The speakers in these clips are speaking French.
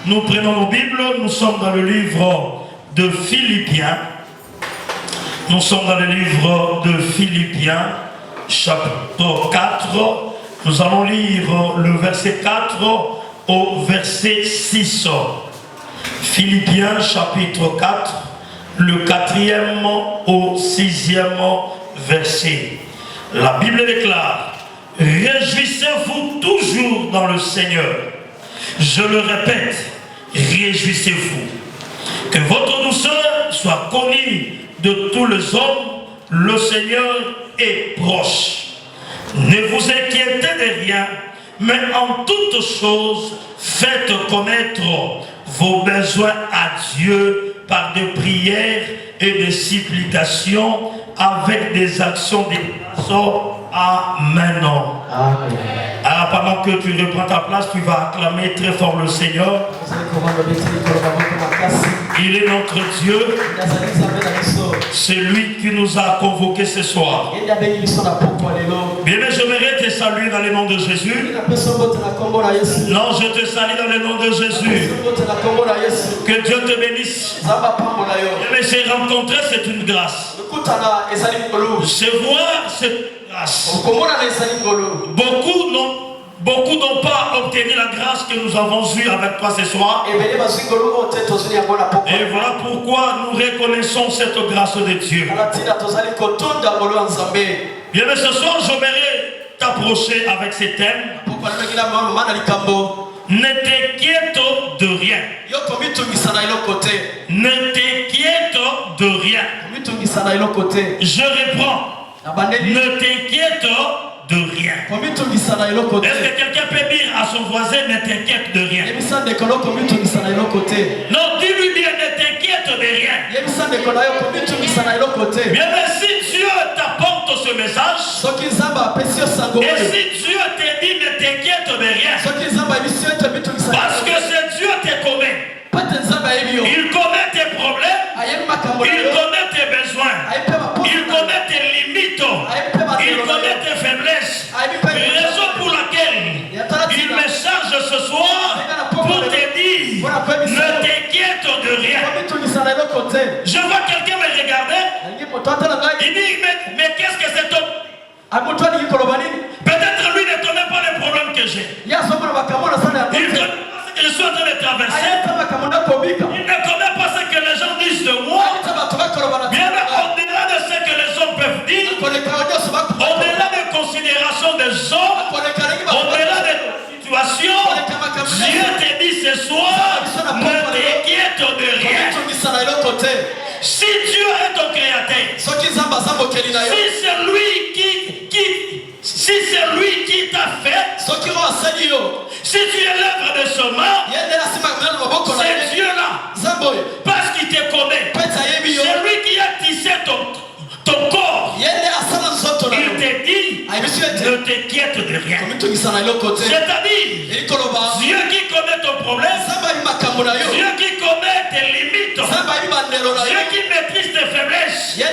Nous prenons nos Bibles, nous sommes dans le livre de Philippiens. Nous sommes dans le livre de Philippiens, chapitre 4. Nous allons lire le verset 4 au verset 6. Philippiens, chapitre 4, le 4e au 6e verset. La Bible déclare: réjouissez-vous toujours dans le Seigneur. Je le répète, réjouissez-vous. Que votre douceur soit connue de tous les hommes. Le Seigneur est proche. Ne vous inquiétez de rien, mais en toutes choses, faites connaître vos besoins à Dieu par des prières et des supplications avec des actions de grâce. Amen. Amen. Alors pendant que tu reprends ta place, tu vas acclamer très fort le Seigneur. Il est notre Dieu. C'est lui qui nous a convoqués ce soir. Bien, j'aimerais te saluer dans le nom de Jésus. Non, je te salue dans le nom de Jésus. Que Dieu te bénisse. Mais j'ai rencontré, c'est une grâce. Se voir, c'est grâce. Beaucoup n'ont pas obtenu la grâce que nous avons eue avec toi ce soir. Et voilà pourquoi nous reconnaissons cette grâce de Dieu. Bien, mais ce soir, j'aimerais t'approcher avec ces thèmes. Ne t'inquiète de rien. Ne t'inquiète de rien. Je reprends. Ne t'inquiète de rien. Est-ce que quelqu'un peut dire à son voisin: ne t'inquiète de rien? Non, dis-lui bien: ne t'inquiète de rien. Bien, mais si Dieu t'apporte ce message, et si Dieu te dit ne t'inquiète de rien, parce que ce Dieu te connaît. Il connaît tes problèmes, il connaît tes besoins, il connaît tes limites, il connaît tes faiblesses. Raison pour laquelle il me charge ce soir pour te dire: ne t'inquiète de rien. Je vois quelqu'un me regarder, il dit: mais qu'est-ce que c'est ton... Peut-être lui ne connaît pas les problèmes que j'ai. Il ne connaît pas ce que je suis en train de traverser. Il ne connaît pas ce que les gens disent de moi. Bien, au-delà de ce que les hommes peuvent dire, au-delà des considérations des hommes, au-delà des situations, Dieu te dit ce soir: ne t'inquiète de rien. Si Dieu est ton créateur, si c'est lui qui t'a fait, si tu es l'œuvre de ce main, c'est Dieu là, parce qu'il te connaît. C'est lui qui a tissé ton corps. Il te dit: ne t'inquiète de rien. C'est-à-dire, Dieu qui connaît ton problème, Dieu qui connaît tes limites, Dieu qui maîtrise tes faiblesses, il a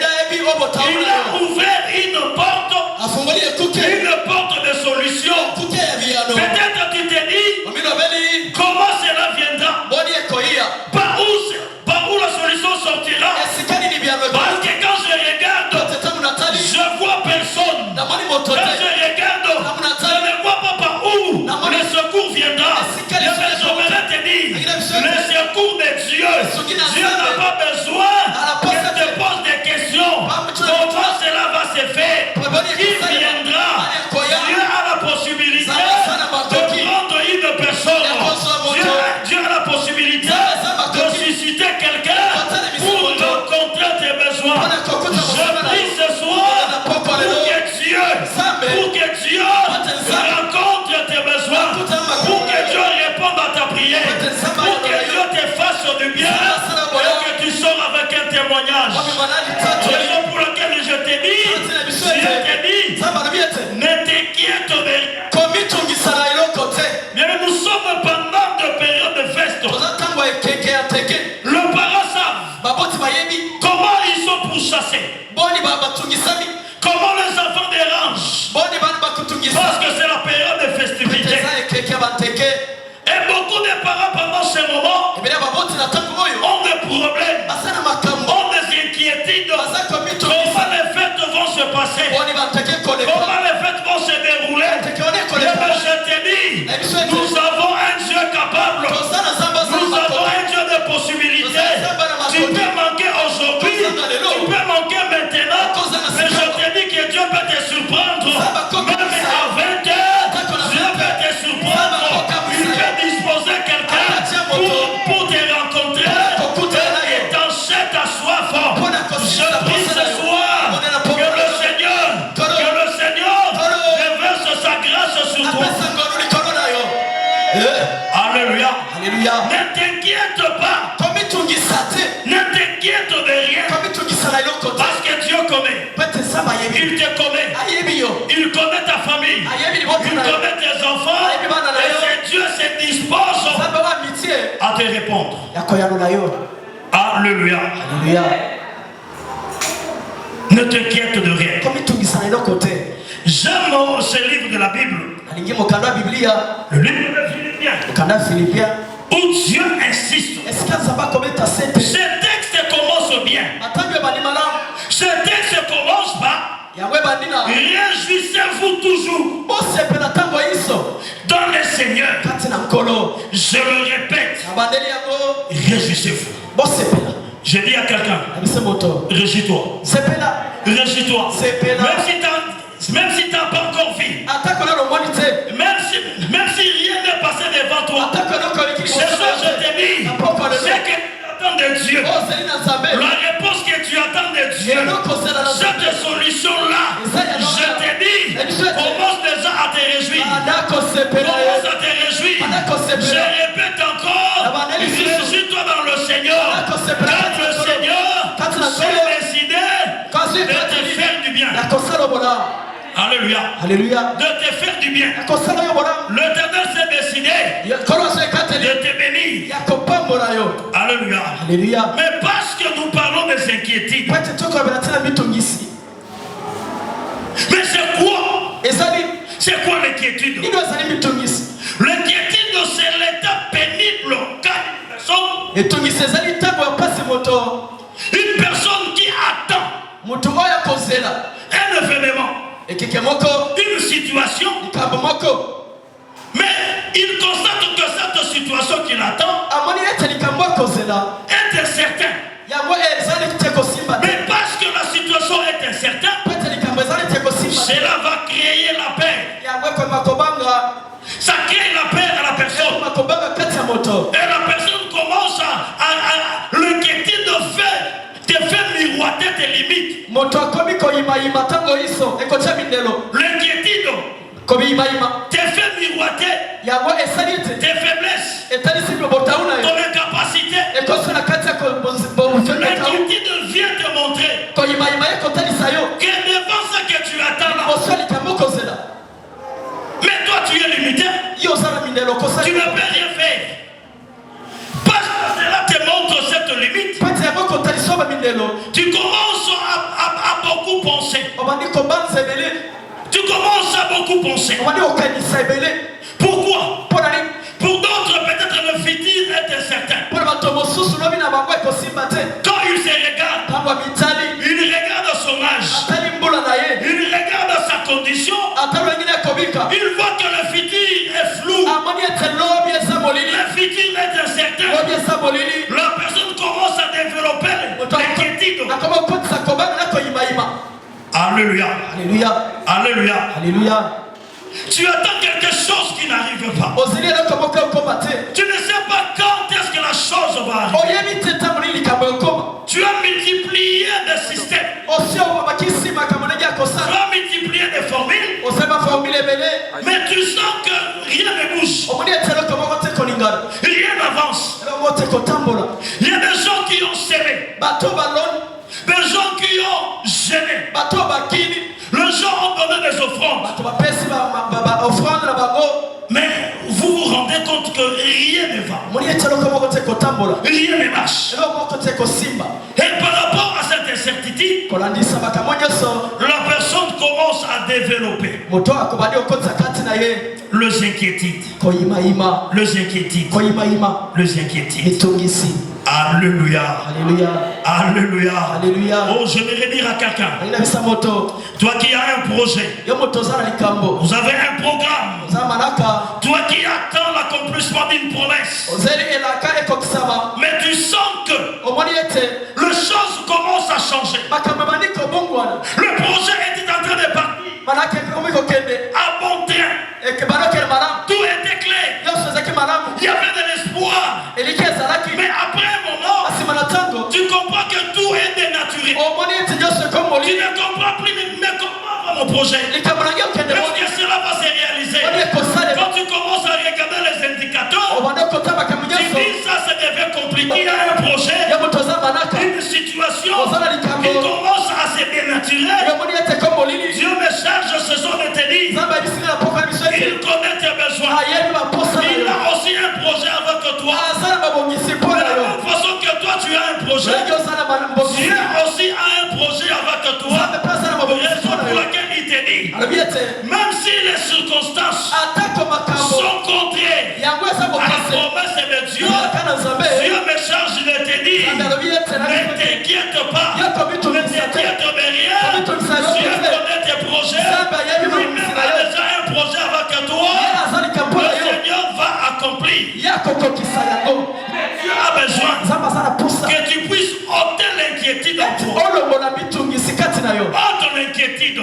ouvert une porte de solution. Peut-être tu te dis: comment cela viendra? Par où la solution sortira? Parce que quand je regarde, je vois personne. Quand je regarde, je ne vois pas par où le secours viendra. Je voudrais te dire: le secours de Dieu, Dieu n'a pas besoin que tu te poses des questions. Comment cela va se faire? Qui viendra? Dieu a la possibilité de prendre une personne. Dieu a la possibilité de susciter quelqu'un pour rencontrer tes besoins. Je prie ce soir pour que Dieu rencontre tes besoins, pour que Dieu réponde à ta prière, pour que Dieu te fasse du bien et que tu sors avec un témoignage. Raison pour laquelle je te dis, Dieu te dit: ne t'inquiète de rien. Mais nous sommes pendant de périodes de fête. Le parents savent comment ils sont pourchassés, comment les enfants dérangent, parce que c'est la période de festivité. Et beaucoup de parents pendant ce moment ont des problèmes, ont des inquiétudes. Comment les fêtes vont se passer? Comment les fêtes vont se dérouler? Je te dis, nous avons un Dieu capable. Nous avons un Dieu de possibilités. Tu peux manquer aujourd'hui, tu peux manquer maintenant, mais je te dis que Dieu peut te surprendre. Même à 20 heures, Dieu peut te surprendre. Il peut disposer quelqu'un pour te rencontrer et t'enchaîner ta soif. Je prie ce soir que le Seigneur déverse sa grâce sur toi. Alléluia. Ne t'inquiète pas. Ne t'inquiète de rien. Parce que Dieu connaît. Il te connaît. Il connaît ta famille. Il connaît tes enfants. Et Dieu se dispose à te répondre. Alléluia. Ne t'inquiète de rien. J'aime ce livre de la Bible. Le livre de Philippiens. Où Dieu insiste. Ce texte commence bien. Ce texte commence par réjouissez-vous toujours dans le Seigneur. Je le répète, réjouissez-vous. Je dis à quelqu'un, réjouis-toi. Réjouis-toi. Même si tu n'as pas encore vu, même si rien n'est passé devant toi, c'est ça que je te dis, c'est que tu attends de Dieu. La réponse que tu attends de Dieu, cette solution-là, je te dis, commence déjà à te réjouir. Commence à te réjouir. Je répète encore, réjouis-toi dans le Seigneur. Quand le Seigneur s'est décidé de te faire du bien. Alléluia. De te faire du bien. L'Éternel s'est décidé de te bénir. Alléluia. Mais parce que nous parlons des inquiétudes. Mais c'est quoi l'inquiétude? L'inquiétude, c'est l'état pénible quand une personne qui attend un événement, une situation, mais il constate que cette situation qu'il attend est incertaine. Mais parce que la situation est incertaine, cela va créer la paix. Ça crée la paix à la personne. Et la personne commence à l'inquiétude te fait miroiter tes limites. L'inquiétude te fait miroiter tes faiblesses, ton incapacité. L'inquiétude vient te montrer que devant ce que tu attends là, mais toi tu es limité, tu ne peux rien faire. Parce que cela te montre cette limite, tu commences à beaucoup penser. Tu commences à beaucoup penser. Pourquoi? Pour d'autres, peut-être le futur est incertain. Quand il se regarde, il regarde son âge, il regarde sa condition, il voit que le futur est flou, le futur est incertain. La personne commence à développer l'inquiétude. Alléluia. Tu attends quelque chose qui n'arrive pas. Tu ne sais pas quand est-ce que la chose va arriver. Tu as multiplié des systèmes. Tu as multiplié des formules. Mais tu sens que rien ne bouge. Rien n'avance. Il y a des gens qui ont serré. Des gens qui ont gêné. Les gens ont donné des offrandes. Mais vous vous rendez compte que rien ne va. Rien ne marche. Et par rapport à cette incertitude, la personne commence à à développer les inquiétudes. Les inquiétudes. Les inquiétudes. Alléluia. Alléluia. Alléluia. Alléluia. Oh, je vais dire à quelqu'un. Toi qui as un projet. Vous avez un programme. Toi qui attends l'accomplissement d'une promesse. Mais tu sens que les choses commencent à changer. Le projet est en train de partir à bon train. Tout était clair. Il y avait de l'espoir. Mais après un moment, tu comprends que tout est dénaturé. Tu ne comprends plus, mais comment va mon projet? Est-ce que cela va se réaliser? Quand tu commences à regarder les indicateurs, tu dis ça, ça devient compliqué. Il y a un projet, une situation qui commence à se dénaturer. Dieu me charge ce soir de te dire, il connaît tes besoins. Il a aussi un projet avec toi. De la même façon que toi tu as un projet, Dieu aussi a un projet avec toi. Raison pour laquelle il te dit, même si les circonstances sont contraires à la promesse de Dieu, Dieu me charge de te dire, ne t'inquiète pas, ne t'inquiète de rien. Dieu connaît tes projets, lui-même a déjà un projet avec toi. Le Seigneur va accomplir. Mais Dieu a besoin que tu puisses ôter l'inquiétude en toi. Ôte ton inquiétude.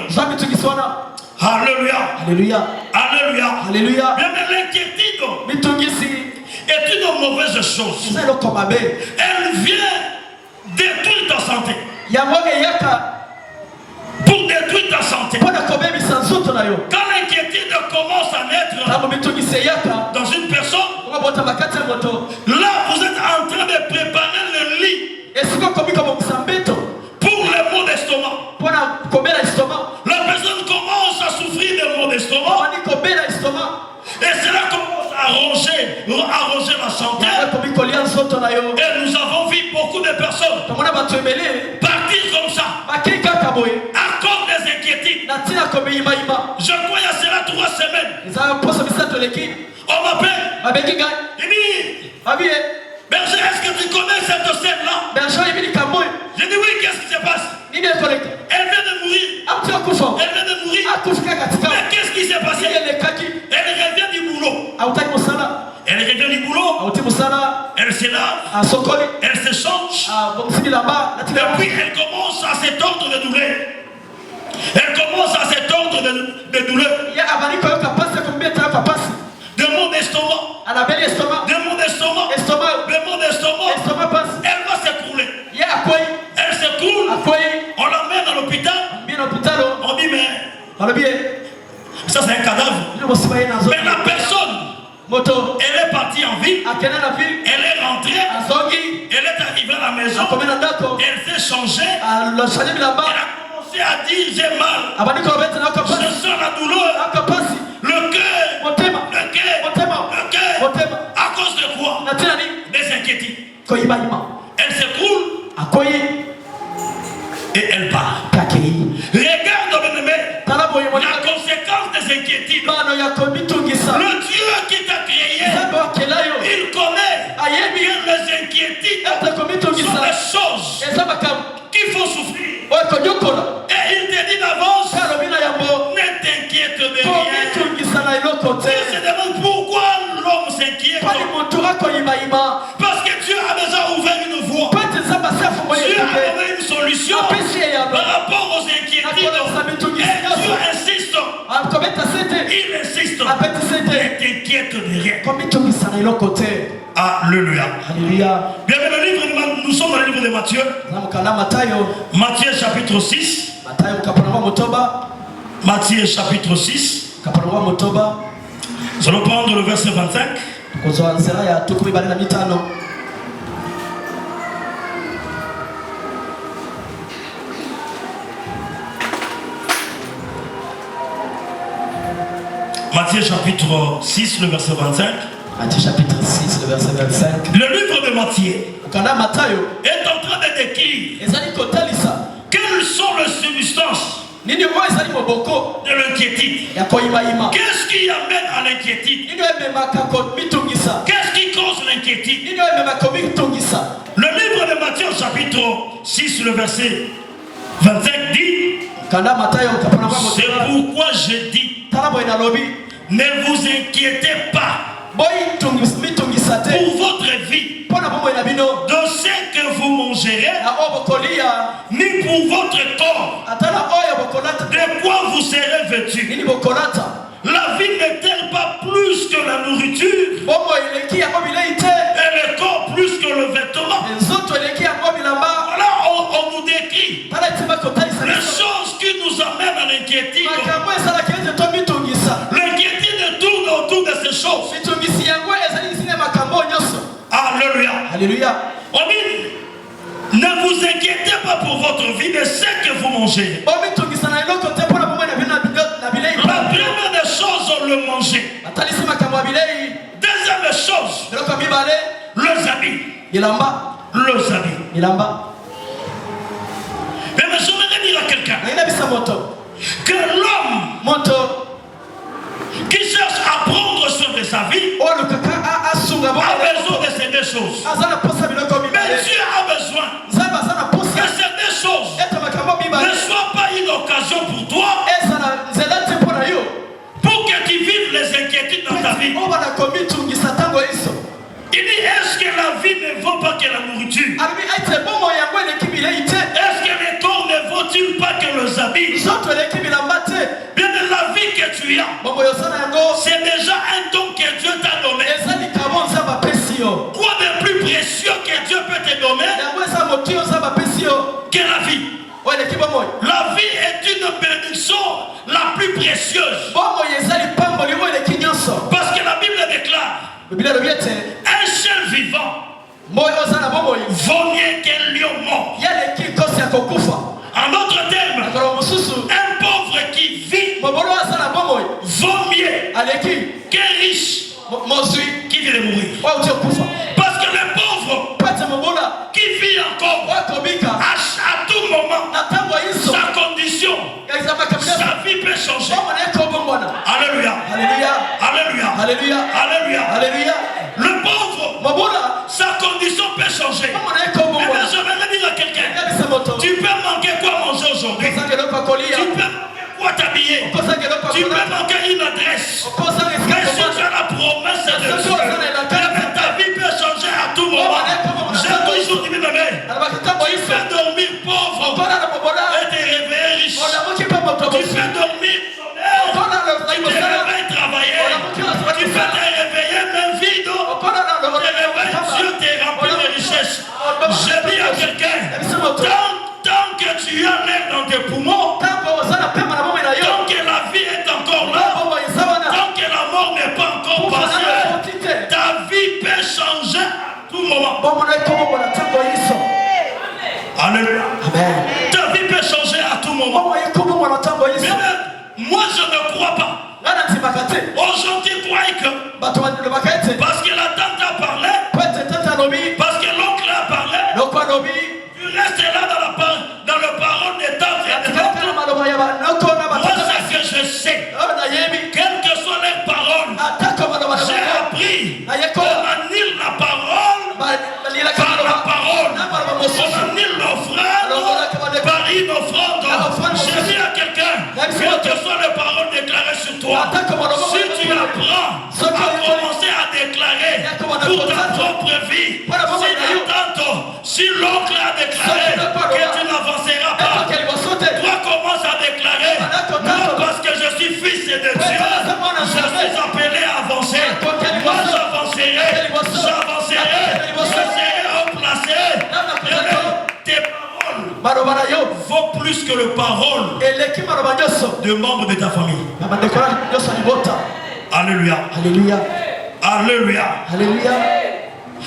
Alléluia. Alléluia. Alléluia. Alléluia. Mais l'inquiétude est une mauvaise chose. Elle vient détruire ta santé. Pour détruire ta santé. Quand l'inquiétude commence à naître dans une personne, là vous êtes en train de préparer le lit pour les maux d'estomac. La personne commence à souffrir de maux d'estomac et cela commence à arranger la santé. Et nous avons vu beaucoup de personnes partir comme ça à cause des inquiétudes. Je crois qu'il y a cela 3 semaines. On m'appelle. Il dit, berger, est-ce que tu connais cette scène-là? Je dis oui, qu'est-ce qui se passe? Elle vient de mourir. Elle vient de mourir. Mais qu'est-ce qui s'est passé? Elle revient du boulot. Elle revient du boulot. Elle se lave. Elle se change. Et puis elle commence à se tordre de douleur. Elle commence à se tordre de douleur. De maux d'estomac. De maux d'estomac. Elle va s'écrouler. Elle s'écroule. On l'emmène à l'hôpital. On dit mais ça c'est un cadavre. Mais la personne, elle est partie en ville. Elle est rentrée. Elle est arrivée à la maison. Elle s'est changée. Elle a commencé à dire j'ai mal. Je sens la douleur. Le cœur. À cause de quoi? Des inquiétudes. Elle s'écroule. Et elle part. Regarde bien-aimé, la conséquence des inquiétudes. Le Dieu qui t'a créé, il connaît que les inquiétudes sont des choses qui font souffrir. Et il te dit d'avance, ne t'inquiète de rien. Dieu se demande pourquoi l'homme s'inquiète. Parce que Dieu a déjà ouvert une voie. Dieu a donné une solution par rapport aux inquiétudes. Et Dieu insiste. Il insiste. Ne t'inquiète de rien. Alléluia. Bienvenue, nous sommes dans le livre de Matthieu. Matthieu chapitre 6. Matthieu chapitre 6. Nous allons prendre le verset 25. Matthieu chapitre 6, le verset 25. Matthieu chapitre 6, le verset 25. Le livre de Matthieu est en train de décrire quelles sont les substances de l'inquiétude. Qu'est-ce qui amène à l'inquiétude? Qu'est-ce qui cause l'inquiétude? Le livre de Matthieu chapitre 6, le verset 25 dit: c'est pourquoi je dis, ne vous inquiétez pas pour votre vie, de ce que vous mangerez, ni pour votre corps, de quoi vous serez vêtus. La vie n'est-elle pas plus que la nourriture, et le corps plus que le vêtement? Voilà, on nous décrit les choses qui nous amènent à l'inquiétude. L'inquiétude tourne autour de ces choses. Alléluia. Alléluia. On dit, ne vous inquiétez pas pour votre vie, de ce que vous mangez. La première des choses, le manger. Deuxième chose, les habits. Les habits. Mais je voudrais dire à quelqu'un que l'homme qui cherche à prendre soin de sa vie a besoin de ces deux choses. Mais Dieu a besoin que ces deux choses ne soient pas une occasion pour toi pour que tu vives les inquiétudes dans ta vie. Il dit, est-ce que la vie ne vaut pas que la nourriture? Est-ce que les corps ne vaut-il pas que les habits? Bien de la vie que tu as, c'est déjà un don que Dieu t'a donné. Quoi de plus précieux que Dieu peut te donner que la vie? La vie est une bénédiction la plus précieuse. Parce que la Bible déclare, un chien vivant vaut mieux qu'un lion mort. En d'autres termes, un pauvre qui vit vaut mieux qu'un riche qui vient de mourir. Parce que le pauvre qui vit encore à tout moment, sa condition, sa vie peut changer. Alléluia. Alléluia. Alléluia. Alléluia. Alléluia. Alléluia. Le pauvre, sa condition peut changer. Mais je vais dire à quelqu'un, tu peux manquer quoi manger aujourd'hui? Tu peux manquer quoi t'habiller? Tu peux manquer une adresse. Mais si tu as la promesse de Dieu, ta vie peut changer à tout moment. J'ai toujours dit, bébé, tu peux dormir pauvre et te réveiller riche. Tu peux dormir sommeil et te réveiller travailler. Tu peux te réveiller même vide. Dieu te remplit de richesses. Je dis à quelqu'un, tant que tu as l'air dans tes poumons, tant que la vie est encore là, tant que la mort n'est pas encore passée, ta vie peut changer à tout moment. Alléluia. Ta vie peut changer à tout moment. Mais moi je ne crois pas. Aujourd'hui, croyez que parce que la tante a parlé, parce que l'oncle a parlé, tu restes là dans le parole des tantes et des oncles. Moi, c'est ce que je sais. Quelles que soient les paroles, j'ai appris qu'on annule la parole par la parole. On annule l'offrande par une offrande. Je dis à quelqu'un, quelles que soient les paroles déclarées sur toi, si tu apprends à commencer à déclarer pour ta propre vie, si l'oncle a déclaré que tu n'avanceras pas, toi commence à déclarer, non parce que je suis fils de Dieu, je suis appelé à avancer. Moi j'avancerai, je serai haut placé. Tes paroles vaut plus que les paroles de membres de ta famille. Alléluia. Alléluia. Alléluia. Alléluia.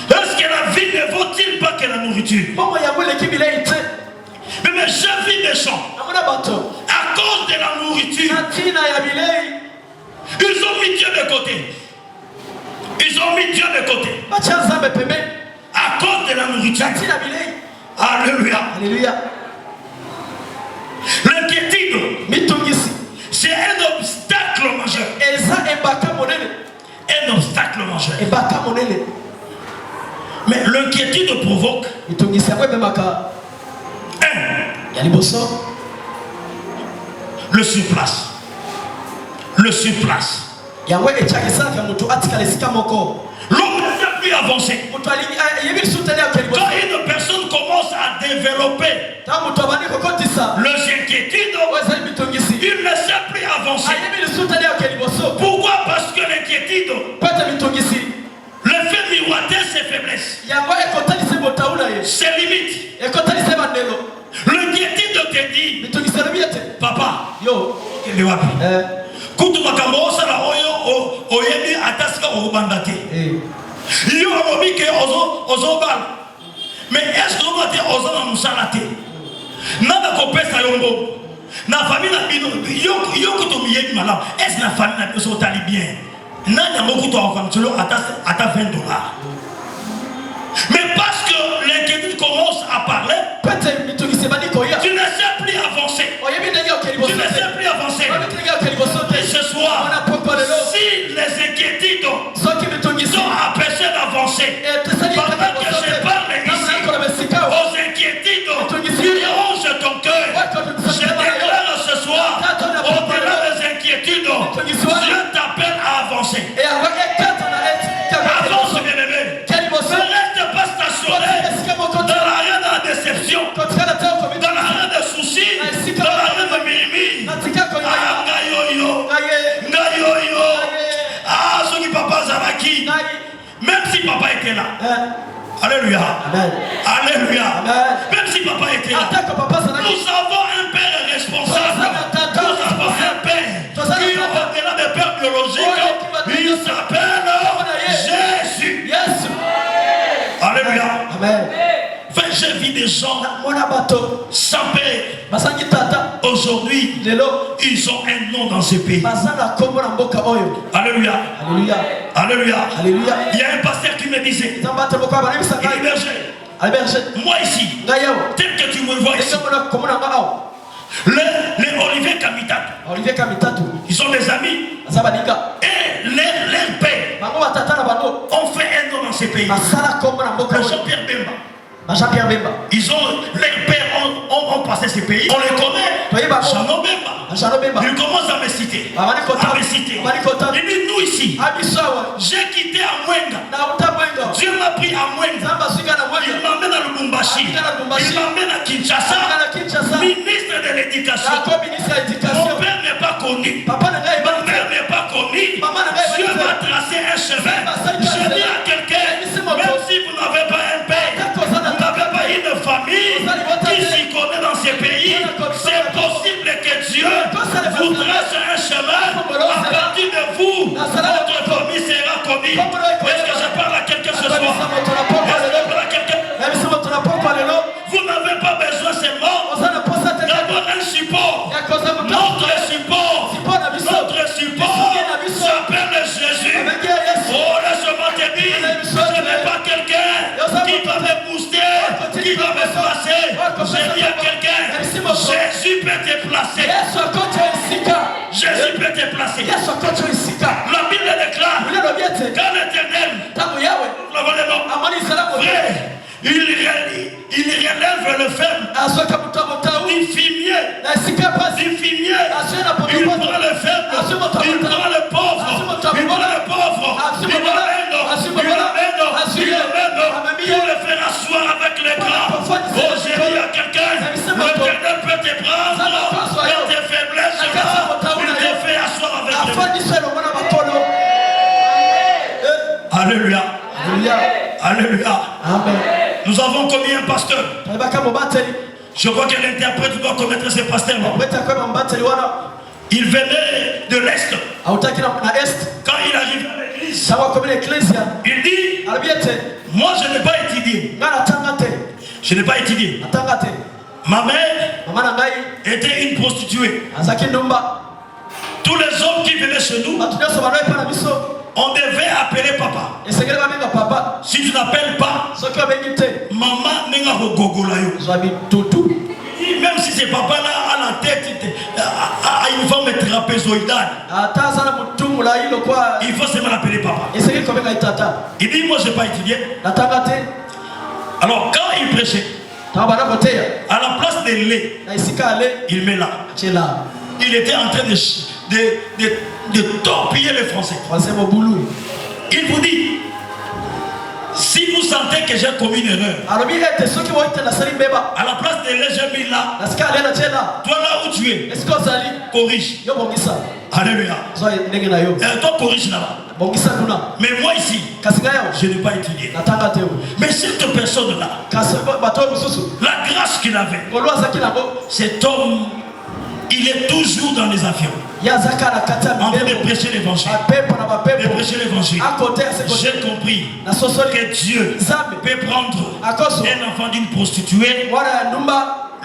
Est-ce que la vie ne vaut-il pas que la nourriture? Mais j'ai vu des gens, à cause de la nourriture, ils ont mis Dieu de côté. Ils ont mis Dieu de côté. À cause de la nourriture. Alléluia. Alléluia. L'inquiétude étrangère. Mais l'inquiétude provoque le surplace. Le surplace. L'homme ne sait plus avancer. Quand une personne commence à développer les inquiétudes, il ne sait plus avancer. Pourquoi? Parce que l'inquiétude le fait miroiter ses faiblesses, ses limites. L'inquiétude te dit, papa, il est wapi? Kutu makambo sala oyo oyebi ataska obandate. Yo amobike ozo bal. Mais est-ce que vous êtes ozo na musalate? Nana kopesa yombo. Na famille na bino yo kutu miyebi malam. Est-ce que la famille na bino tali bien? Nana mokuto akamtelo ata $20. Mais parce que l'inquiétude commence à parler, tu ne sais plus avancer. Tu ne sais plus avancer. Et ce soir, si les inquiétudes sont empêchées d'avancer, pendant que je parle ici, aux inquiétudes qui rongent ton cœur, je déclare ce soir, au-delà des inquiétudes, Dieu t'appelle à avancer. Avance, bien-aimé. Ne reste pas stationné dans l'arène de la déception, dans l'arène de soucis, dans l'arène de mimi. Ah, ce qui papa Zaraki. Même si papa était là. Alléluia. Alléluia. Même si papa était là. Nous avons un père responsable. Nous avons un père qui est au-delà des pères biologiques. Il s'appelle Jésus. Alléluia. Enfin, j'ai vu des gens sans père. Aujourd'hui, ils ont un nom dans ce pays. Alléluia. Alléluia. Alléluia. Il y a un pasteur qui me disait, il est berger. Moi ici, tel que tu me vois ici, les Olivier Kamitatu, ils sont des amis. Et leur père ont fait un nom dans ce pays. Jean-Pierre Bemba. Ils ont, leurs pères ont passé ce pays. On les connaît. Jean Bemba. Ils commencent à me citer. Et puis nous ici, j'ai quitté à Mwenga. Dieu m'a pris à Mwenga. Il m'emmène à Lubumbashi. Il m'emmène à Kinshasa. Ministre de l'éducation. Mon père n'est pas connu. Ma mère n'est pas connue. Dieu m'a tracé un chemin. Je dis à quelqu'un, même si vous n'avez pas un père, une famille qui s'y connaît dans ces pays, c'est possible que Dieu vous trace un chemin. À partir de vous, votre famille sera connue. Est-ce que je parle à quelqu'un ce soir? Est-ce que je parle à quelqu'un? Vous n'avez pas besoin seulement d'avoir un support. Notre support s'appelle Jésus. Oh, laisse-moi te dire, je n'ai pas quelqu'un qui va me booster, qui va me placer. Je dis à quelqu'un, Jésus peut te placer. Jésus peut te placer. La Bible déclare, quand l'Éternel, il relève le faible. Il fit mieux. Il prend le faible. Il prend le pauvre. Il le fait asseoir avec les grands. Oh, j'ai dit à quelqu'un, l'Éternel peut te prendre dans tes faiblesses. Il te fait asseoir avec les grands. Alléluia. Alléluia. Amen. Nous avons commis un pasteur. Je crois que l'interprète doit connaître ce pasteur. Il venait de l'Est. Quand il arrive à l'église, il dit, moi je n'ai pas étudié. Je n'ai pas étudié. Ma mère était une prostituée. Tous les hommes qui venaient chez nous, on devait appeler papa. Si tu n'appelles pas, maman n'est pas. Même si c'est papa là à la tête, une forme trapézoïdale. Il faut seulement l'appeler papa. Il dit, moi je n'ai pas étudié. Alors quand il prêchait, à la place de lait, il met là. Il était en train de torpiller les Français. Il vous dit, si vous sentez que j'ai commis une erreur, à la place de lait, j'ai mis là. Toi là où tu es, corrige. Alléluia. Et toi corrige là-bas. Mais moi ici, je n'ai pas étudié. Mais cette personne-là, la grâce qu'il avait, cet homme, il est toujours dans les avions en train de prêcher l'évangile. J'ai compris que Dieu peut prendre un enfant d'une prostituée,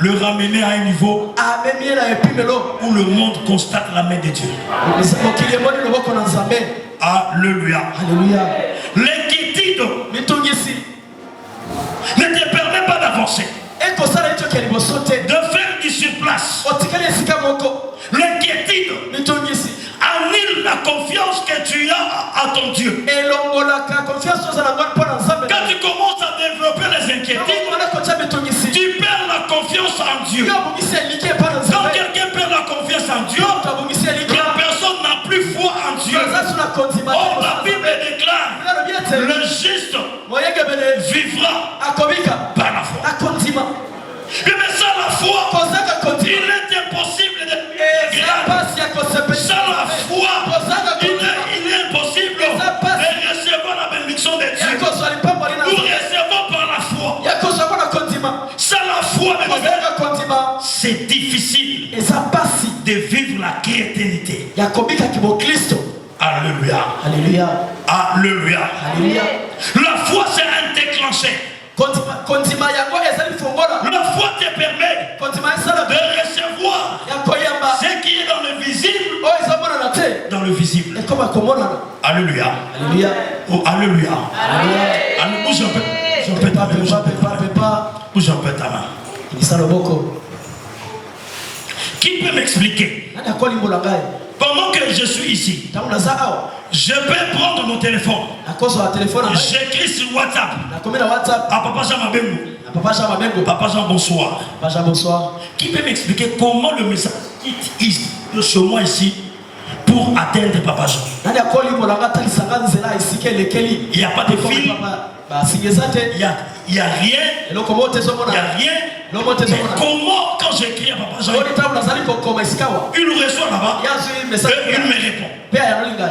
le ramener à un niveau où le monde constate la main de Dieu. Alléluia. L'inquiétude ne te permet pas d'avancer, de faire du surplace. L'inquiétude annule la confiance que tu as à ton Dieu. Quand tu commences à développer les inquiétudes, tu perds la confiance en Dieu. Quand quelqu'un perd la confiance en Dieu, la personne n'a plus foi en Dieu. Or la Bible déclare, le juste vivra par la foi. Mais sans la foi, il est impossible de sans la foi, il est impossible de recevoir la bénédiction de Dieu. Nous recevons par la foi. Sans la foi, c'est difficile de vivre la chrétienté. Alléluia. Alléluia. La foi, c'est un déclencheur. La foi te permet de recevoir ce qui est dans le visible. Dans le visible. Alléluia. Oh, alléluia. Bouge un peu. Bouge un peu ta main. Qui peut m'expliquer? Pendant que je suis ici, je peux prendre mon téléphone. J'écris sur WhatsApp. À Papa Jean Mabengou. Papa Jean, bonsoir. Qui peut m'expliquer comment le message quitte de chez moi ici pour atteindre Papa Jean? Il n'y a pas de fil. Il n'y a rien. Mais comment, quand j'écris à Papa Jean, il reçoit là-bas et il me répond?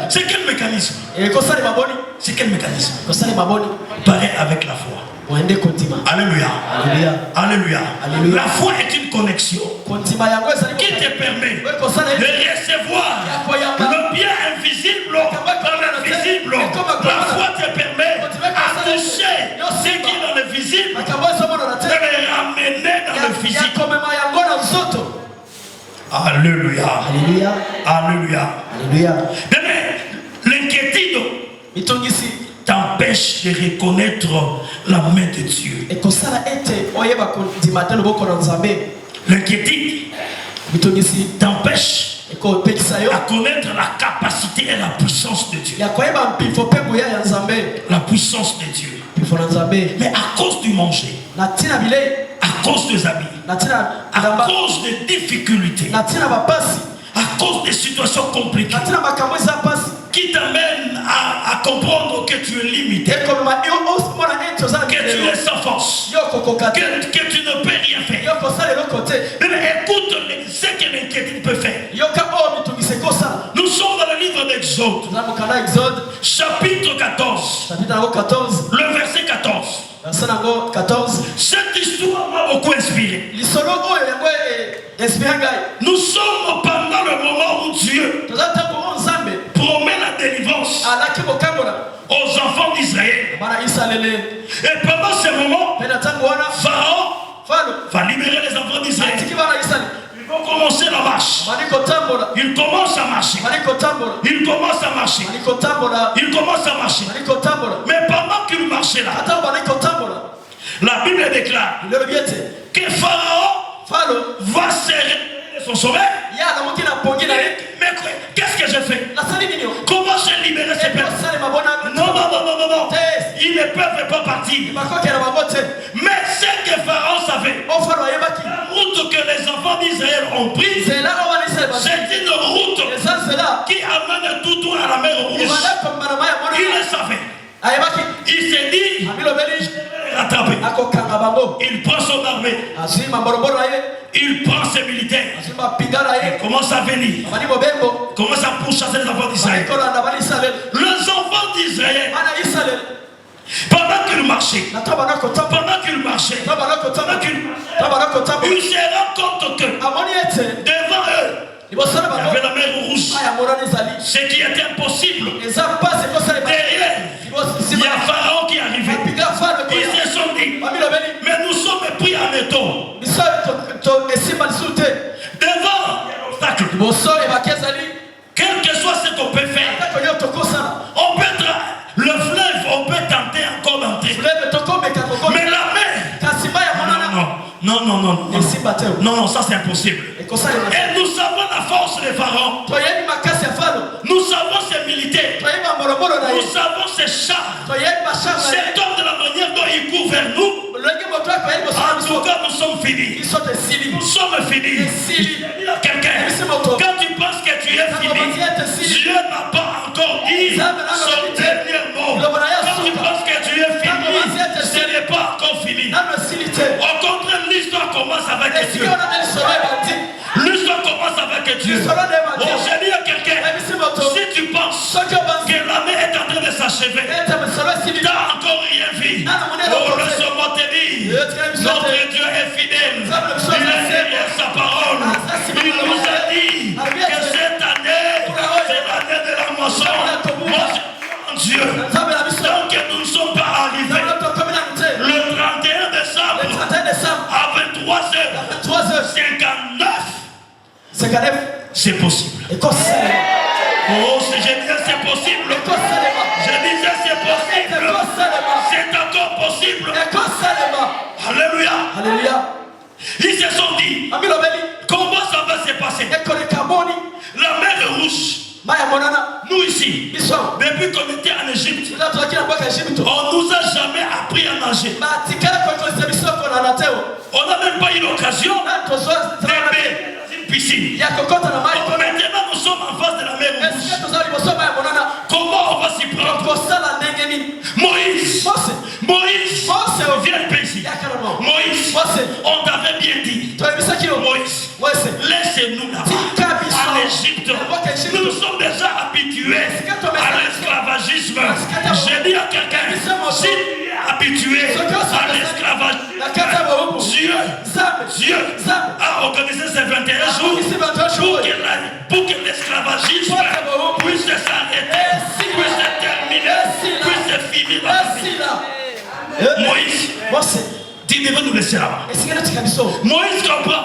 C'est quel mécanisme? C'est quel mécanisme? Pareil avec la foi. Alléluia. Alléluia. La foi est une connexion qui te permet de recevoir le bien invisible dans l'invisible. La foi te permet à toucher ce qui est dans le visible et le ramener dans le physique. Alléluia. Alléluia. Mais l'inquiétude t'empêche de reconnaître la main de Dieu. L'inquiétude t'empêche à connaître la capacité et la puissance de Dieu. La puissance de Dieu. Mais à cause du manger, à cause des habits, à cause des difficultés, à cause des situations compliquées qui t'amènent à comprendre que tu es limité, que tu es sans force, que tu ne peux rien faire. Mais écoute ce que l'inquiétude peut faire. Nous sommes dans le livre d'Exode, chapitre 14, le verset 14. Cette histoire m'a beaucoup inspiré. Nous sommes pendant le moment où Dieu promet la délivrance aux enfants d'Israël. Et pendant ce moment, Pharaon va libérer les enfants d'Israël. Ils vont commencer la marche. Ils commencent à marcher. Ils commencent à marcher. Ils commencent à marcher. Mais pendant qu'ils marchaient là, la Bible déclare que Pharaon va se révéler son sommeil. Mais qu'est-ce que j'ai fait? Comment j'ai libéré ces personnes? Non. Ils ne peuvent pas partir. Mais ce que Pharaon savait, la route que les enfants d'Israël ont prise, c'est une route qui amène tout droit à la mer Rouge. Il le savait. Il s'est dit, je vais les rattraper. Il prend son armée. Il prend ses militaires. Il commence à venir. Il commence à pourchasser les enfants d'Israël. Les enfants d'Israël, pendant qu'il marchait, il se rend compte que devant eux, il y avait la mer Rouge. Ce qui était impossible. Derrière, il y a Pharaon qui est arrivé. Ils se sont dit, mais nous sommes pris en étau. Devant l'obstacle, quel que soit ce qu'on peut faire, on peut le fleuve, on peut tenter encore d'entrer. Mais la mer, non, ça c'est impossible. Et nous savons la force de Pharaon. Nous savons ses militaires. Nous savons ses chars. Cet homme de la manière dont il court vers nous. En tout cas, nous sommes finis. Nous sommes finis. Quelqu'un, quand tu penses que tu es fini, Dieu n'a pas encore dit son dernier mot. Quand tu penses que tu es fini, ce n'est pas encore fini. Au contraire, l'histoire commence avec Dieu. L'histoire commence avec Dieu. Oh, j'ai dit à quelqu'un, si tu penses que l'année est en train de s'achever, tu n'as encore rien vu. Oh, laisse-moi te dire, notre Dieu est fidèle. Il est derrière sa parole. Il nous a dit que cette année, c'est l'année de la moisson. Moi, je Dieu. Donc nous ne sommes pas arrivés. Le 31 décembre, à 23h59, c'est possible. Oh, c'est génial, c'est possible. Je disais c'est possible. C'est encore possible. Alléluia. Ils se sont dit, comment ça va se passer? La mer Rouge, nous ici, depuis qu'on était en Égypte, on nous a jamais appris à nager. On n'a même pas eu l'occasion de baigner dans une piscine. Maintenant nous sommes en face de la mer Rouge. Comment on va s'y prendre? Moïse, viens ici. Moïse, on t'avait bien dit. Moïse, laissez-nous là-bas. En Égypte, nous sommes déjà habitués à l'esclavagisme. J'ai dit à quelqu'un, si tu es habitué à l'esclavagisme, Dieu a organisé ces 21 jours pour que l'esclavagisme puisse s'arrêter, puisse se terminer, puisse se finir dans la vie. Moïse, tu devais nous laisser là-bas. Moïse comprend.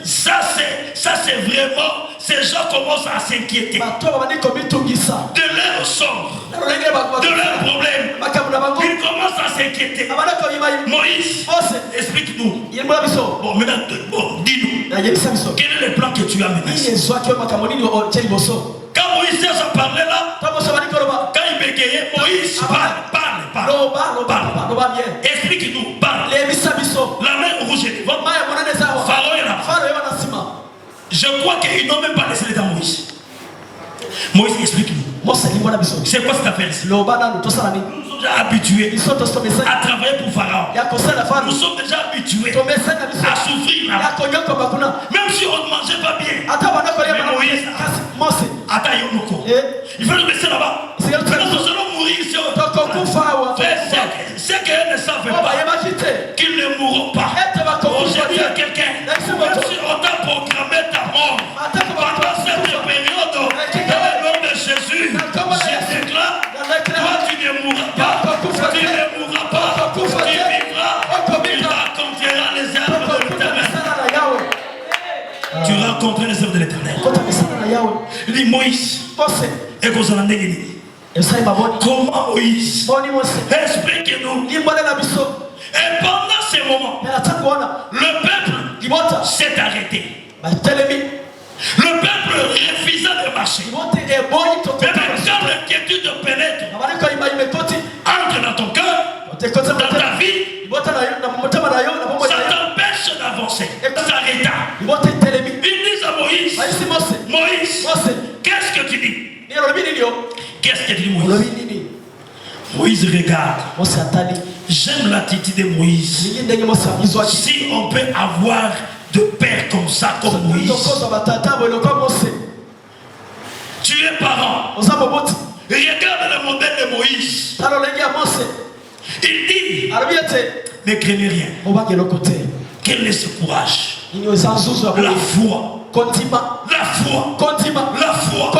Ça c'est vraiment, ces gens commencent à s'inquiéter de leur sort, de leurs problèmes. Ils commencent à s'inquiéter. Moïse, explique-nous. Bon, maintenant, dis-nous, quel est le plan que tu as mené? Quand Moïse a parlé là, quand il bégayait, Moïse parle. Explique-nous, parle. La mer rouge est devant. Pharaon est là. Je crois qu'ils n'ont même pas laissé l'état Moïse. Moïse, explique-nous. C'est quoi cette affaire ici? Nous sommes déjà habitués à travailler pour Pharaon. Nous sommes déjà habitués à souffrir là. Même si on ne mangeait pas bien. Mais Moïse, attends, il faut nous laisser là-bas. Maintenant, nous allons mourir ici. C'est qu'elles ne savent pas qu'ils ne mourront pas. J'ai dit à quelqu'un, même si on t'a programmé ta mort, pendant cette période, dans le nom de Jésus, je déclare, toi tu ne mourras pas. Tu ne mourras pas. Tu vivras. Tu rencontreras les œuvres de l'Éternel. Tu rencontreras les œuvres de l'Éternel. Il dit Moïse, et qu'on s'en a négligé. Comment Moïse? Explique-nous. Et pendant ce moment, le peuple s'est arrêté. Le peuple refusa de marcher. Mais quand l'inquiétude pénètre, entre dans ton cœur, dans ta vie, ça t'empêche d'avancer. S'arrêta. Ils disent à Moïse, Moïse, qu'est-ce que tu dis? Qu'est-ce que dit Moïse? Moïse regarde. J'aime l'attitude de Moïse. Si on peut avoir de pères comme ça, comme Moïse. Tu es parent. Regarde le modèle de Moïse. Il dit, ne craignez rien. Quel est ce courage? La foi. La foi. La foi.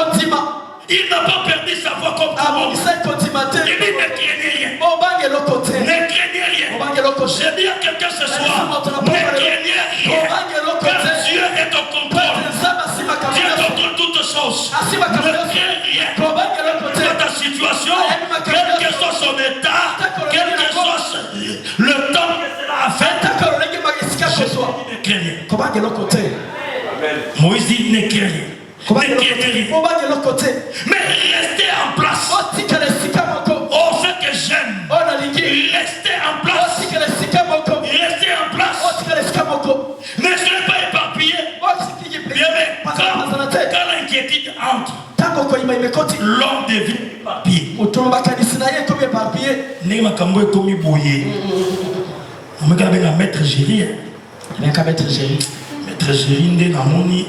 Il n'a pas perdu sa voix comme tout le monde. Il dit ne craignez rien. Ne craignez rien. Je dis à quelqu'un ce soir, ne craignez rien. Car Dieu est au contrôle. Dieu contrôle toutes choses. Ne craignez rien. Dans ta situation, quel que soit son état, quel que soit le temps que cela a fait, je dis ne craignez rien. Moïse dit ne craignez rien. Mais restez en place. Oh, ce que j'aime. Restez en place. Restez en place. Ne soyez pas éparpillés. Bien, mais quand l'inquiétude entre, l'homme devient éparpillé. N'est-ce pas comme il bouillé. On me garde à Maître Géry. Maître Géry, Namoni,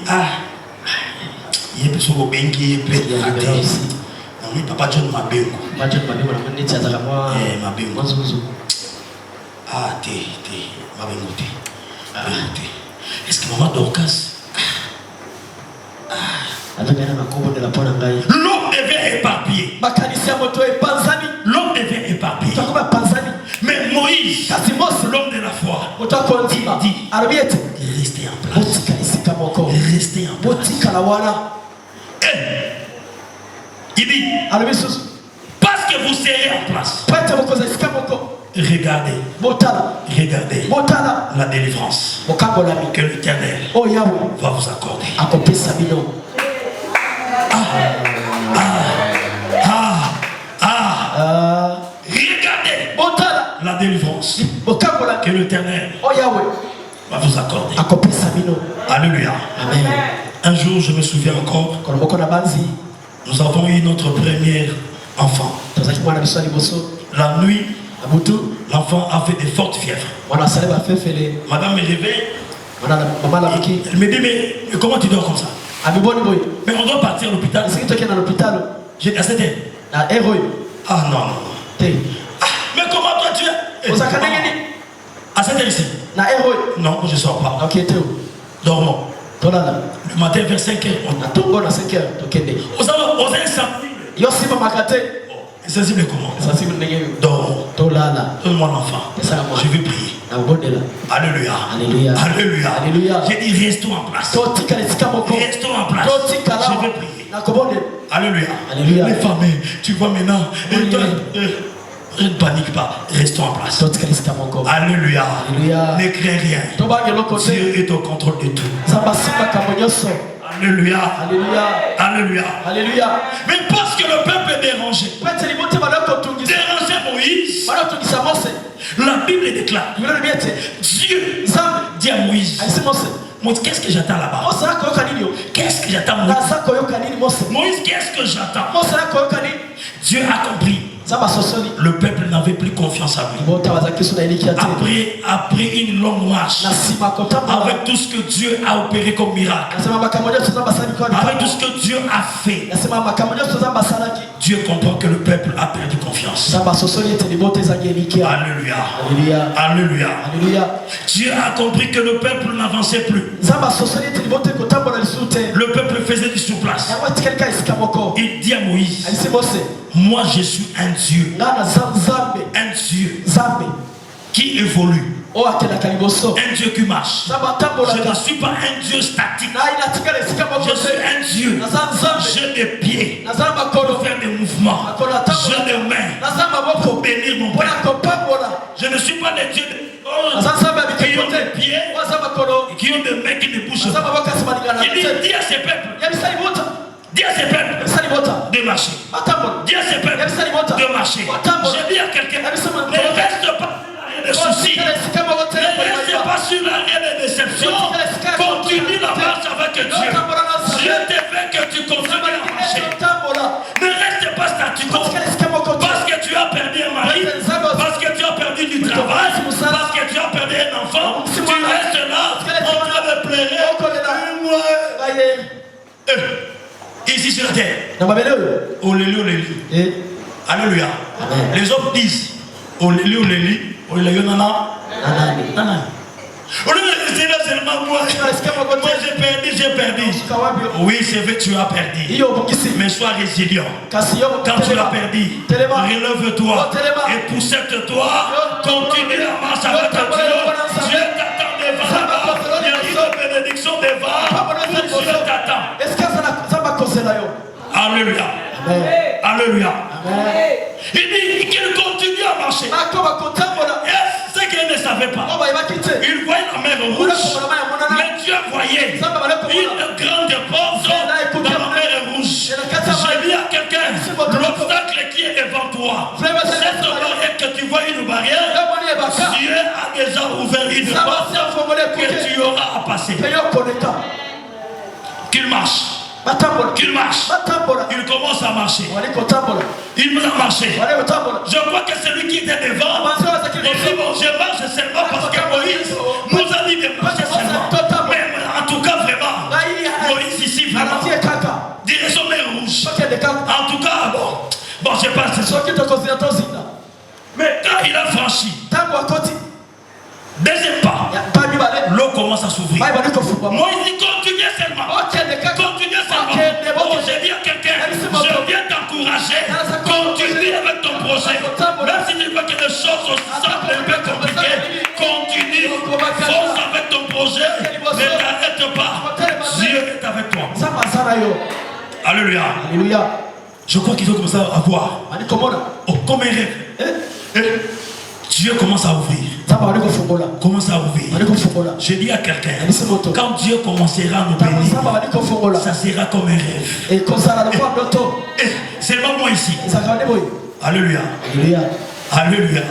il est sur le bengi, il est plein de ratés. Non, papa John m'a béni. Papa John m'a béni. Ah, m'a béni. Est-ce que maman Dorcas? L'homme devait éparpiller. L'homme devait éparpiller. Mais Moïse, l'homme de la foi, dit restez en place. Restez en place. Il dit parce que vous serez en place. Regardez la délivrance que l'Éternel va vous accorder. Regardez la délivrance que l'Éternel va vous accorder. Alléluia. Amen. Un jour, je me souviens encore, nous avons eu notre premier enfant. La nuit, l'enfant avait de fortes fièvres. Madame me réveille. Elle me dit, mais comment tu dors comme ça? Mais on doit partir à l'hôpital. J'ai dit à 7 heures. Ah non. Mais comment toi tu es? À 7 heures ici? Non, je ne sors pas. Dormons. Le matin vers 5 heures. Vous avez sensible comment? Dormons. Donne-moi l'enfant. Je vais prier. Alléluia. Alléluia. J'ai dit restons en place. Restons en place. Je vais prier. Alléluia. Les femmes, tu vois maintenant. Je ne panique pas. Restons en place. Alléluia. Ne crains rien. Dieu est au contrôle de tout. Alléluia. Mais parce que le peuple est dérangé. Déranger Moïse. La Bible déclare. Dieu dit à Moïse. Qu'est-ce que j'attends là-bas? Qu'est-ce que j'attends Moïse, qu'est-ce que j'attends? Dieu a compris. Le peuple n'avait plus confiance en lui. Après une longue marche, avec tout ce que Dieu a opéré comme miracle, avec tout ce que Dieu a fait, Dieu comprend que le peuple a perdu confiance. Alléluia. Dieu a compris que le peuple n'avançait plus. Le peuple faisait du sous-place. Il dit à Moïse, moi je suis un Dieu qui évolue, un Dieu qui marche. Je ne suis pas un Dieu statique. Je suis un Dieu. J'ai des pieds pour faire des mouvements. J'ai des mains pour bénir mon Père. Je ne suis pas le Dieu qui ont des pieds, et qui ont des mains qui ne bougent pas. Il dit, dis à ces peuples de marcher. Dis à ces peuples de marcher. Je dis à quelqu'un, ne reste pas des soucis. Ne reste pas sur la réelle déception. Continue la marche avec Dieu. Dieu te veut que tu continues à marcher. Ne reste pas statu quo. Parce que tu as perdu un mari, parce que tu as perdu du travail, parce que tu as perdu un enfant, tu restes là en train de pleurer. Ici sur la terre. Alléluia. Alléluia. Les hommes disent Alléluia. Moi j'ai perdu. Oui, c'est vrai, tu as perdu. Mais sois résilient. Quand tu as perdu, relève-toi et pousse-toi. Continue la marche avec Dieu. Dieu t'attend devant là-bas. Il y a une bénédiction devant. Dieu t'attend. Alléluia. Alléluia. Il dit qu'il continue à marcher. Et ce qu'il ne savait pas, il voyait la mer rouge, mais Dieu voyait une grande porte dans la mer rouge. Je dis à quelqu'un, l'obstacle qui est devant toi, cette barrière que tu vois, une barrière, Dieu a déjà ouvert une porte que tu auras à passer. Qu'il marche. Qu'il marche. Il commence à marcher. Il a marché. Je crois que celui qui était devant, il dit bon, je marche seulement parce que Moïse nous a dit de marcher seulement. Mais en tout cas, vraiment, Moïse ici, vraiment, direction mer rouge. En tout cas, bon, je pense. Mais quand il a franchi, deuxième pas, l'eau commence à s'ouvrir. Moïse dit continuez seulement. Continuez seulement. Oh, j'ai dit à quelqu'un, je viens t'encourager. Continue avec ton projet. Même si tu vois que les choses semblent un peu compliquées, continue. Fonce avec ton projet. Ne t'arrête pas. Dieu est avec toi. Alléluia. Alléluia. Je crois qu'il faut commencer à voir. Oh, comme un rêve. Dieu commence à ouvrir. Commence à ouvrir. Je dis à quelqu'un, quand Dieu commencera à nous bénir, ça sera comme un rêve. C'est pas moi ici. Alléluia. Alléluia. Alléluia.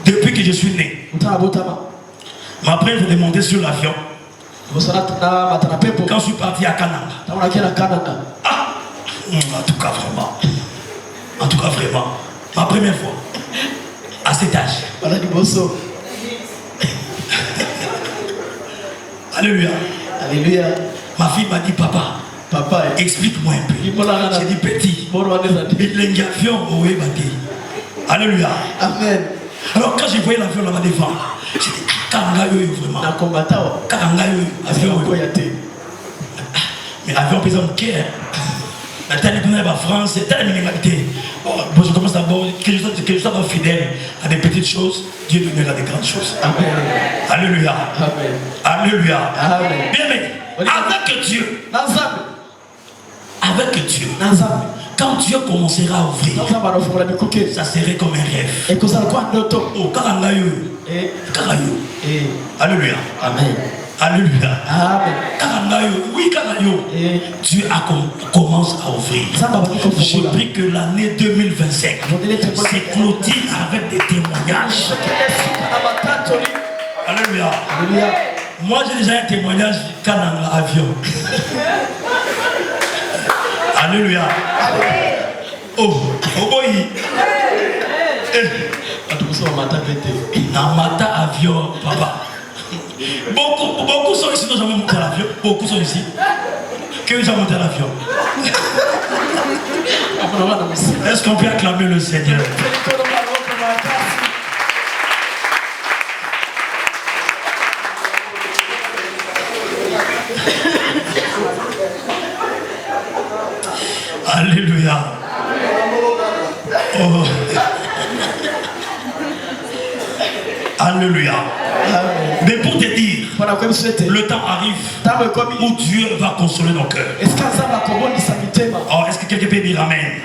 Depuis que je suis né, ma mère vous demandait sur l'avion. Quand je suis parti à Canada. Ah, en tout cas vraiment. En tout cas vraiment. Ma première fois. À cet âge. Alléluia. Alléluia. Ma fille m'a dit papa, explique-moi un peu. J'ai dit petit. Alléluia. Amen. Alors quand je voyais l'avion là-bas devant, j'ai dit Karangayo vraiment. Karangayo avion. Mais avion par exemple qui la telle de la France, c'est telle minimalité. Bon, je commence d'abord que je sois fidèle à des petites choses, Dieu donnera des grandes choses. Amen. Alléluia. Amen. Alléluia. Amen. Bien aimé, avec Dieu, quand Dieu commencera à ouvrir, ça serait comme un rêve. Oh, Karangayo. Alléluia. Amen. Alléluia. Amen. Oui, Dieu commence à ouvrir. Je prie que l'année 2025 se clôture avec des témoignages. Alléluia. Moi, j'ai déjà un témoignage quand dans l'avion. Alléluia. Oh, boy. Dans Mata avion, papa. Beaucoup sont ici, n'ont jamais monté à l'avion. Beaucoup sont ici. Qui ont déjà monté à l'avion? Est-ce qu'on peut acclamer le Seigneur? Alléluia. Oh. Alléluia. Mais pour te dire, le temps arrive où Dieu va consoler nos cœurs. Oh, est-ce que quelqu'un peut dire Amen?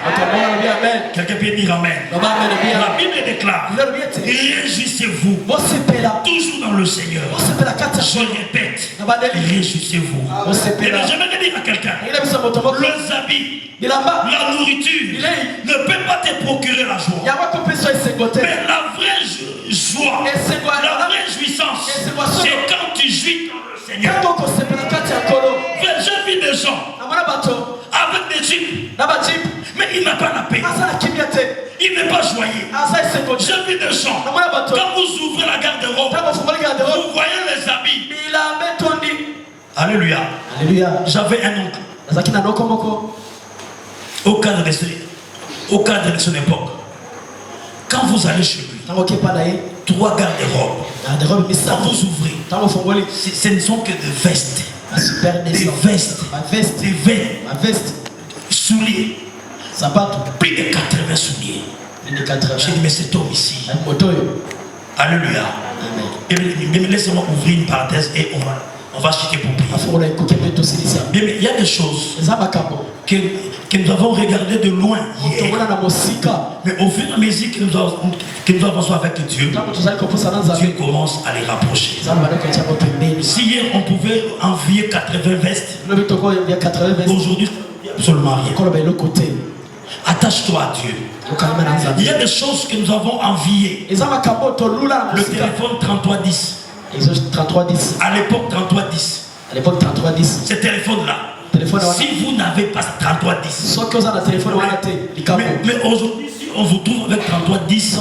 Quelqu'un peut dire Amen? La Bible déclare déclare, réjouissez-vous toujours dans le Seigneur. Je répète, réjouissez-vous. Et j'aimerais dire à quelqu'un, les habits, la nourriture ne peut pas te procurer la joie. Mais la vraie joie, la vraie jouissance, c'est quand tu jouis dans le Seigneur. J'ai vu des gens avec des jeeps, mais il n'a pas la paix. Il n'est pas joyeux. J'ai vu des gens, quand vous ouvrez la garde-robe, vous voyez les habits. Alléluia. J'avais un oncle. Au cadre de son époque, quand vous allez chez lui, 3 garde-robes. Quand vous ouvrez, ce ne sont que des vestes. Des vestes, des vestes, souliers, plus de 80 souliers. J'ai dit, mais cet homme ici, alléluia. Mais laissez-moi ouvrir une parenthèse et on va chuter pour prier. Mais il y a des choses que nous avons regardées de loin hier. Mais au fur et à mesure que nous avançons avec Dieu, Dieu commence à les rapprocher. Si hier on pouvait envier 80 vestes, aujourd'hui absolument rien. Attache-toi à Dieu. Il y a des choses que nous avons enviées. Le téléphone 3310. À l'époque 3310. Ce téléphone-là. Si vous n'avez pas 3310. Mais aujourd'hui, si on vous trouve avec 3310.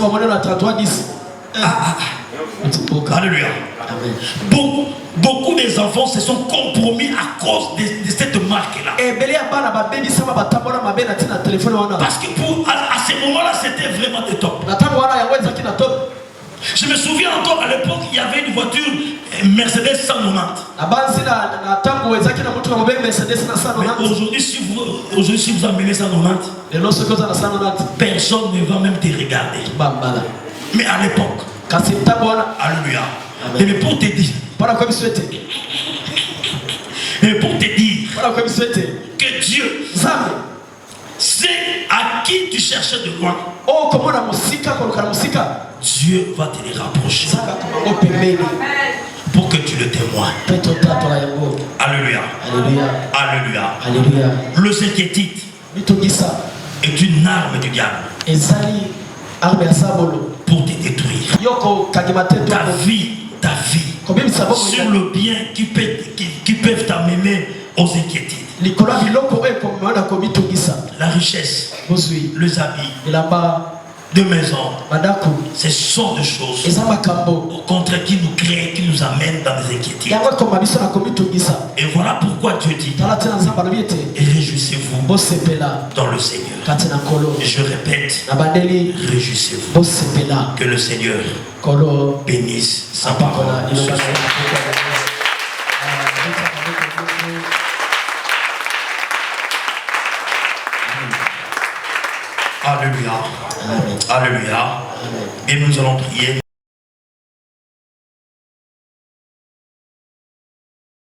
Alléluia. Beaucoup des enfants se sont compromis à cause de cette marque-là. Parce que à ce moment-là, c'était vraiment des top. Je me souviens encore à l'époque, il y avait une voiture Mercedes 190. Mais aujourd'hui, si vous amenez 190, personne ne va même te regarder. Mais à l'époque, alléluia. Et pour te dire, que Dieu sait à qui tu cherchais de loin. Dieu va te les rapprocher pour que tu le témoignes. Alléluia. Alléluia. Le synthétite est une arme du diable pour te détruire. Ta vie sur le bien qui peuvent t'amener aux inquiétudes. La richesse, les habits, de maison, ce sont des choses au contraire qui nous créent, qui nous amènent dans des inquiétudes. Et voilà pourquoi Dieu dit, réjouissez-vous dans le Seigneur. Et je répète, réjouissez-vous. Que le Seigneur bénisse sa parole. Alléluia. Alléluia. Et nous allons prier.